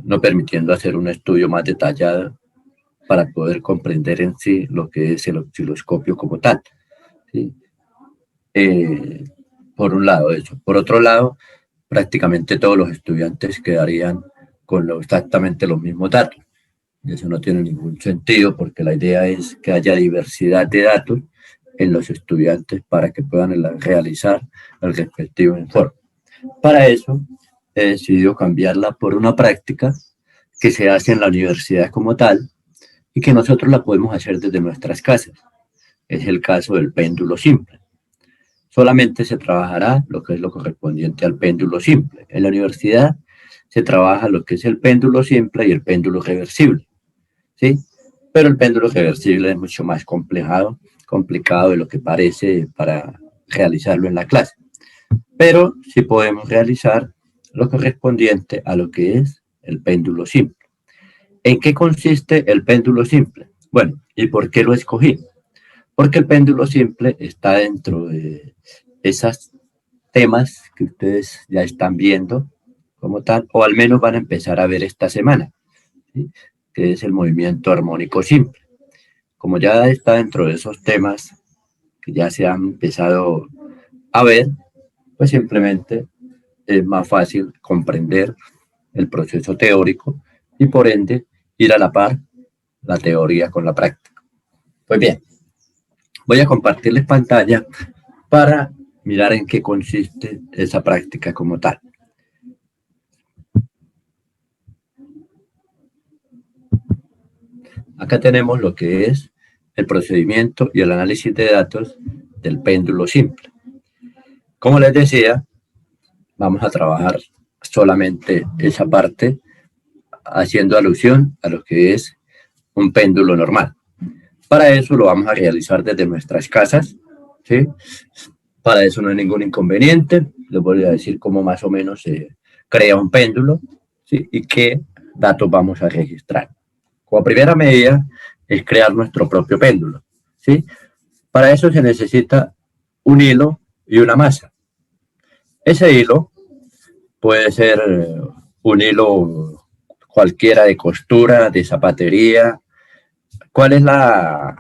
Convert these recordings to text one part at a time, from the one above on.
no permitiendo hacer un estudio más detallado para poder comprender en sí lo que es el osciloscopio como tal, ¿sí? Por un lado eso. Por otro lado, prácticamente todos los estudiantes quedarían con exactamente los mismos datos. Y eso no tiene ningún sentido porque la idea es que haya diversidad de datos en los estudiantes para que puedan realizar el respectivo informe. Para eso he decidido cambiarla por una práctica que se hace en la universidad como tal y que nosotros la podemos hacer desde nuestras casas. Es el caso del péndulo simple. Solamente se trabajará lo que es lo correspondiente al péndulo simple. En la universidad se trabaja lo que es el péndulo simple y el péndulo reversible, ¿sí? Pero el péndulo reversible es mucho más complicado de lo que parece para realizarlo en la clase. Pero sí podemos realizar lo correspondiente a lo que es el péndulo simple. ¿En qué consiste el péndulo simple? Bueno, ¿y por qué lo escogí? Porque el péndulo simple está dentro de esos temas que ustedes ya están viendo como tal, o al menos van a empezar a ver esta semana, ¿sí? Que es el movimiento armónico simple. Como ya está dentro de esos temas que ya se han empezado a ver, pues simplemente es más fácil comprender el proceso teórico y por ende ir a la par la teoría con la práctica. Pues bien, voy a compartirles pantalla para mirar en qué consiste esa práctica como tal. Acá tenemos lo que es el procedimiento y el análisis de datos del péndulo simple. Como les decía, vamos a trabajar solamente esa parte haciendo alusión a lo que es un péndulo normal. Para eso lo vamos a realizar desde nuestras casas, ¿sí? Para eso no hay ningún inconveniente. Les voy a decir cómo más o menos se crea un péndulo, ¿sí? Y qué datos vamos a registrar. Como primera medida es crear nuestro propio péndulo, ¿sí? Para eso se necesita un hilo y una masa. Ese hilo puede ser un hilo cualquiera de costura, de zapatería. ¿Cuál es la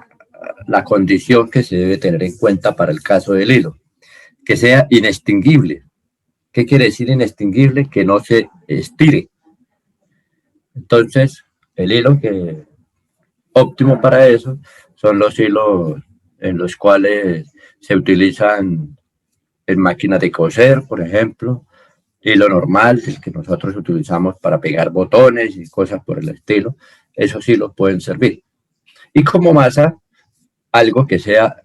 condición que se debe tener en cuenta para el caso del hilo? Que sea inextinguible. ¿Qué quiere decir inextinguible? Que no se estire. Entonces, el hilo que óptimo para eso son los hilos en los cuales se utilizan en máquinas de coser, por ejemplo, hilo normal, el que nosotros utilizamos para pegar botones y cosas por el estilo. Esos hilos pueden servir. Y como masa, algo que sea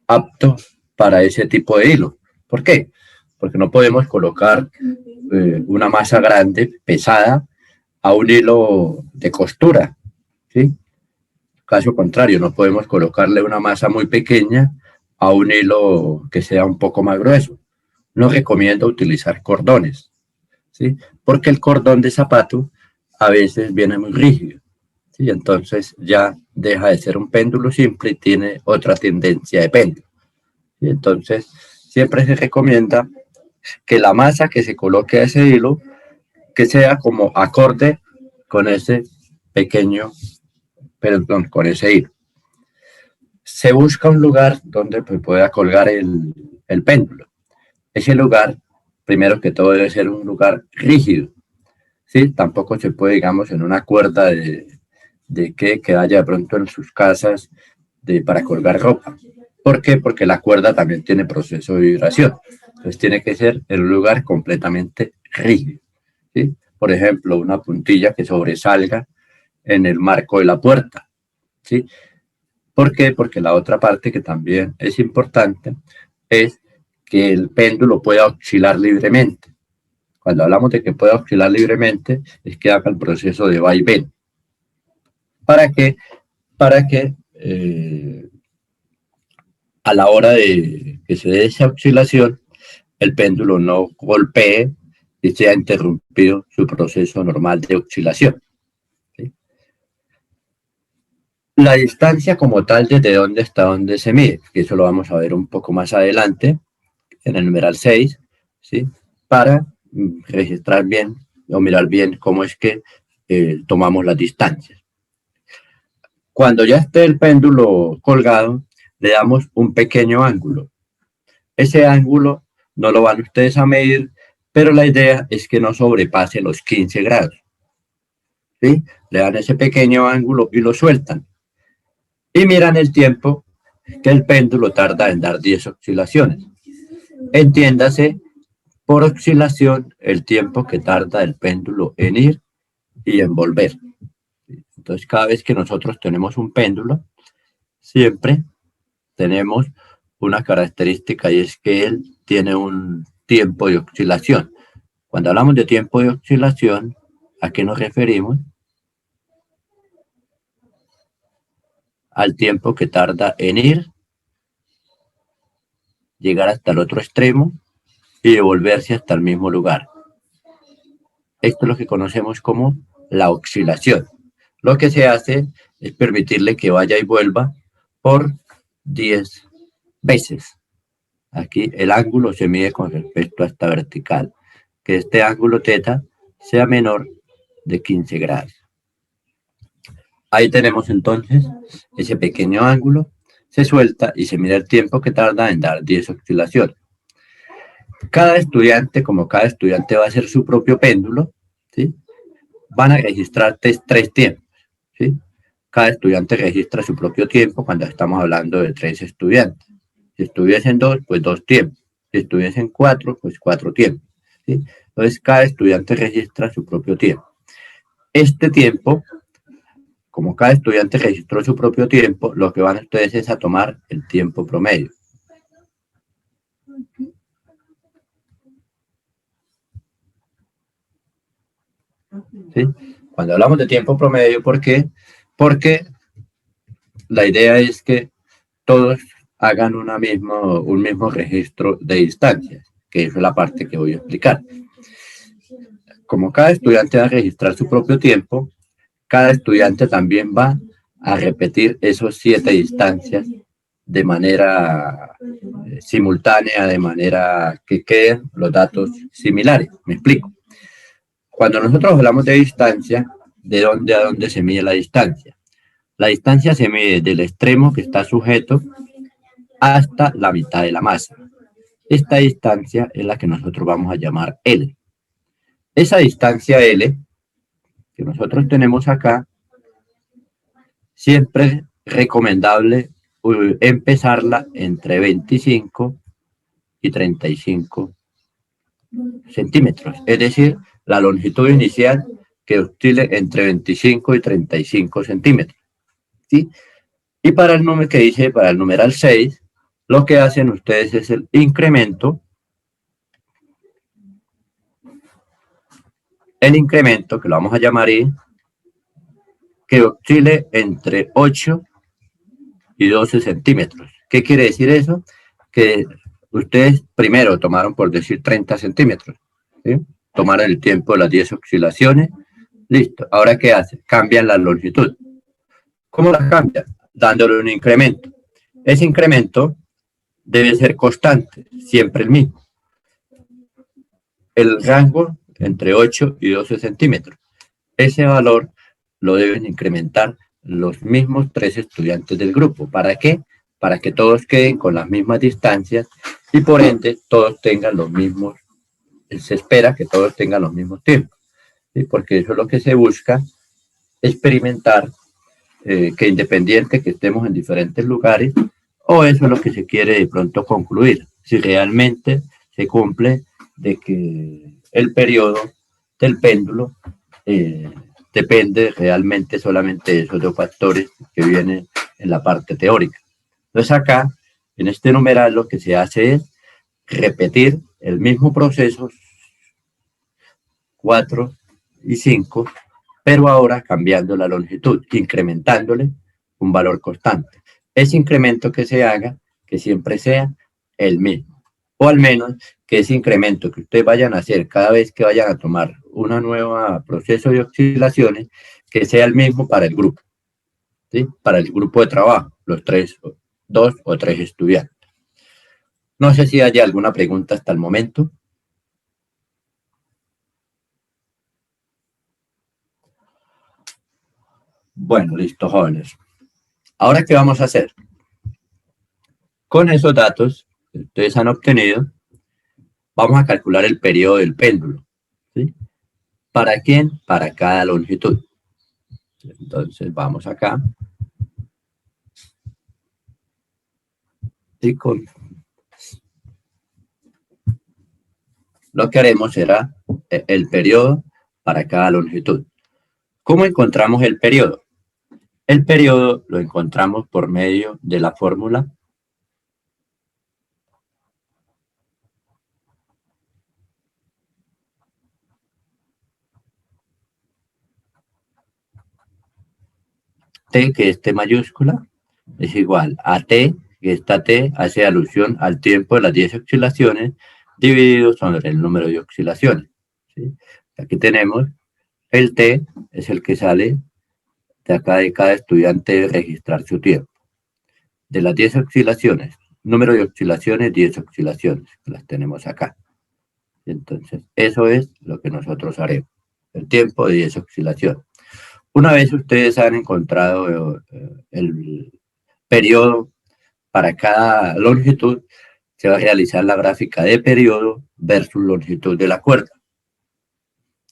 apto para ese tipo de hilo. ¿Por qué? Porque no podemos colocar una masa grande, pesada, a un hilo de costura, ¿sí? Caso contrario, no podemos colocarle una masa muy pequeña a un hilo que sea un poco más grueso. No recomiendo utilizar cordones, ¿sí? Porque el cordón de zapato a veces viene muy rígido, ¿sí? Entonces ya deja de ser un péndulo simple y tiene otra tendencia de péndulo. Y entonces siempre se recomienda que la masa que se coloque a ese hilo que sea como acorde con ese pequeño, perdón, con ese hilo. Se busca un lugar donde pues, pueda colgar el péndulo. Ese lugar, primero que todo, debe ser un lugar rígido, ¿sí? Tampoco se puede, digamos, en una cuerda de que haya de pronto en sus casas para colgar ropa. ¿Por qué? Porque la cuerda también tiene proceso de vibración. Entonces tiene que ser en un lugar completamente rígido, ¿sí? Por ejemplo, una puntilla que sobresalga en el marco de la puerta, ¿sí? ¿Por qué? Porque la otra parte que también es importante es que el péndulo pueda oscilar libremente. Cuando hablamos de que pueda oscilar libremente, es que haga el proceso de vaivén. ¿Para qué? Para que a la hora de que se dé esa oscilación, el péndulo no golpee y sea interrumpido su proceso normal de oscilación, ¿sí? La distancia como tal, desde dónde hasta dónde se mide, que eso lo vamos a ver un poco más adelante, en el numeral 6, ¿sí? Para registrar bien o mirar bien cómo es que tomamos las distancias. Cuando ya esté el péndulo colgado, le damos un pequeño ángulo. Ese ángulo no lo van ustedes a medir, pero la idea es que no sobrepase los 15 grados. ¿Sí? Le dan ese pequeño ángulo y lo sueltan. Y miran el tiempo que el péndulo tarda en dar 10 oscilaciones. Entiéndase por oscilación el tiempo que tarda el péndulo en ir y en volver. Entonces, cada vez que nosotros tenemos un péndulo, siempre tenemos una característica y es que él tiene un tiempo de oscilación. Cuando hablamos de tiempo de oscilación, ¿a qué nos referimos? Al tiempo que tarda en ir, llegar hasta el otro extremo y devolverse hasta el mismo lugar. Esto es lo que conocemos como la oscilación. Lo que se hace es permitirle que vaya y vuelva por 10 veces. Aquí el ángulo se mide con respecto a esta vertical, que este ángulo θ sea menor de 15 grados. Ahí tenemos entonces ese pequeño ángulo, se suelta y se mira el tiempo que tarda en dar 10 oscilaciones. Cada estudiante, como cada estudiante va a hacer su propio péndulo, ¿sí? Van a registrar tres tiempos, ¿sí? Cada estudiante registra su propio tiempo cuando estamos hablando de 3 estudiantes. Si estuviesen 2, pues 2 tiempos. Si estuviesen 4, pues 4 tiempos, ¿sí? Entonces, cada estudiante registra su propio tiempo. Este tiempo, como cada estudiante registró su propio tiempo, lo que van ustedes es a tomar el tiempo promedio. ¿Sí? Cuando hablamos de tiempo promedio, ¿por qué? Porque la idea es que todos hagan un mismo registro de distancias, que es la parte que voy a explicar. Como cada estudiante va a registrar su propio tiempo, cada estudiante también va a repetir esos 7 distancias de manera simultánea, de manera que queden los datos similares. Me explico. Cuando nosotros hablamos de distancia, ¿de dónde a dónde se mide la distancia? La distancia se mide del extremo que está sujeto hasta la mitad de la masa. Esta distancia es la que nosotros vamos a llamar L. Esa distancia L que nosotros tenemos acá, siempre es recomendable empezarla entre 25 y 35 centímetros. Es decir, la longitud inicial que oscile entre 25 y 35 centímetros. ¿Sí? Y para el número que dice, para el numeral 6, lo que hacen ustedes es el incremento. El incremento, que lo vamos a llamar I, que oscile entre 8 y 12 centímetros. ¿Qué quiere decir eso? Que ustedes primero tomaron, por decir, 30 centímetros. ¿Sí? Tomaron el tiempo de las 10 oscilaciones. Listo. Ahora, ¿qué hace? Cambian la longitud. ¿Cómo la cambian? Dándole un incremento. Ese incremento debe ser constante, siempre el mismo. El rango entre 8 y 12 centímetros. Ese valor lo deben incrementar los mismos 3 estudiantes del grupo. ¿Para qué? Para que todos queden con las mismas distancias y por ende todos tengan los mismos, se espera que todos tengan los mismos tiempos. ¿Sí? Porque eso es lo que se busca, experimentar, que independiente que estemos en diferentes lugares, o eso es lo que se quiere de pronto concluir, si realmente se cumple de que el periodo del péndulo depende realmente solamente de esos 2 factores que vienen en la parte teórica. Entonces acá, en este numeral, lo que se hace es repetir el mismo proceso 4 y 5, pero ahora cambiando la longitud, incrementándole un valor constante. Ese incremento que se haga, que siempre sea el mismo, o al menos que ese incremento que ustedes vayan a hacer cada vez que vayan a tomar una nueva proceso de oscilaciones, que sea el mismo para el grupo, ¿sí? Para el grupo de trabajo, los 2 o 3 estudiantes. No sé si hay alguna pregunta hasta el momento. Bueno, listo, jóvenes. Ahora, ¿qué vamos a hacer? Con esos datos que ustedes han obtenido, vamos a calcular el periodo del péndulo. ¿Sí? ¿Para quién? Para cada longitud. Entonces, vamos acá. Y con lo que haremos será el periodo para cada longitud. ¿Cómo encontramos el periodo? El periodo lo encontramos por medio de la fórmula T, que es T mayúscula, es igual a T, que esta T hace alusión al tiempo de las 10 oscilaciones dividido sobre el número de oscilaciones. ¿Sí? Aquí tenemos el T, es el que sale de acá de cada estudiante de registrar su tiempo. De las 10 oscilaciones, número de oscilaciones, 10 oscilaciones, las tenemos acá. Entonces, eso es lo que nosotros haremos, el tiempo de 10 oscilaciones. Una vez ustedes han encontrado el periodo para cada longitud, se va a realizar la gráfica de periodo versus longitud de la cuerda.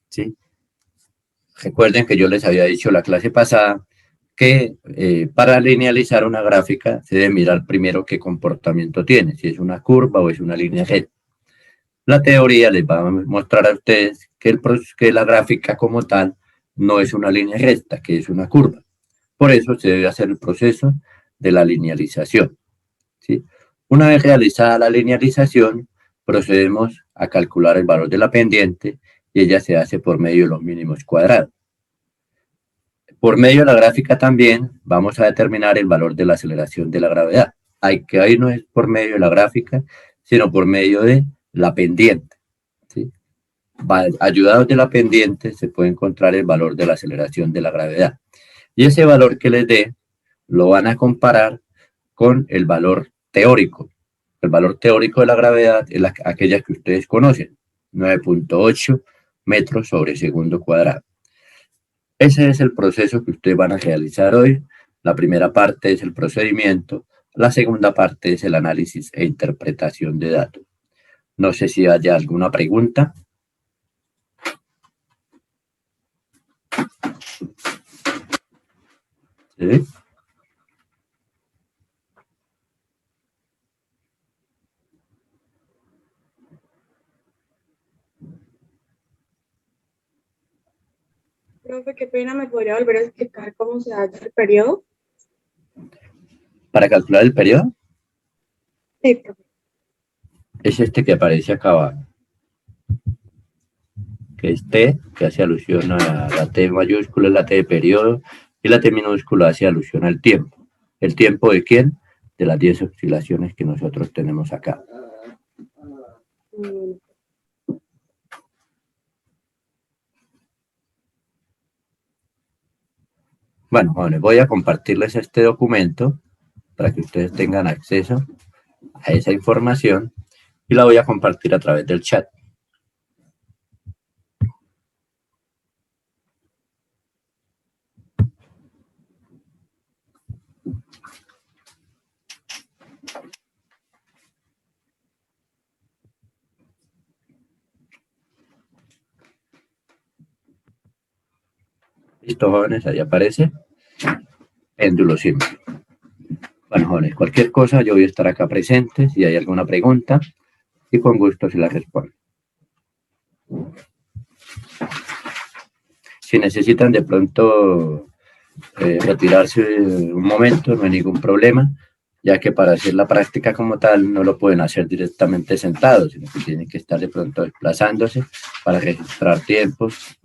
¿Sí? Recuerden que yo les había dicho la clase pasada que para linealizar una gráfica se debe mirar primero qué comportamiento tiene, si es una curva o es una línea recta. La teoría les va a mostrar a ustedes que la gráfica como tal no es una línea recta, que es una curva. Por eso se debe hacer el proceso de la linealización. ¿Sí? Una vez realizada la linealización, procedemos a calcular el valor de la pendiente y ella se hace por medio de los mínimos cuadrados. Por medio de la gráfica también vamos a determinar el valor de la aceleración de la gravedad. Ahí no es por medio de la gráfica, sino por medio de la pendiente. ¿Sí? Ayudados de la pendiente se puede encontrar el valor de la aceleración de la gravedad. Y ese valor que les dé lo van a comparar con el valor teórico. El valor teórico de la gravedad es aquella que ustedes conocen, 9.8 metros sobre segundo cuadrado. Ese es el proceso que ustedes van a realizar hoy. La primera parte es el procedimiento, la segunda parte es el análisis e interpretación de datos. No sé si haya alguna pregunta. ¿Sí? Profe, qué pena, ¿me podría volver a explicar cómo se hace el periodo? Para calcular el periodo, Sí, profe. es este que aparece acá abajo, que es T, que hace alusión a la T mayúscula, es la T de periodo, y la T minúscula hace alusión al tiempo. ¿El tiempo de quién? De las 10 oscilaciones que nosotros tenemos acá. Bueno, jóvenes, voy a compartirles este documento para que ustedes tengan acceso a esa información y la voy a compartir a través del chat. Listo, jóvenes, ahí aparece péndulo simple. Bueno, jóvenes, cualquier cosa yo voy a estar acá presente si hay alguna pregunta y con gusto se la respondo. Si necesitan de pronto retirarse un momento, no hay ningún problema, ya que para hacer la práctica como tal no lo pueden hacer directamente sentados, sino que tienen que estar de pronto desplazándose para registrar tiempos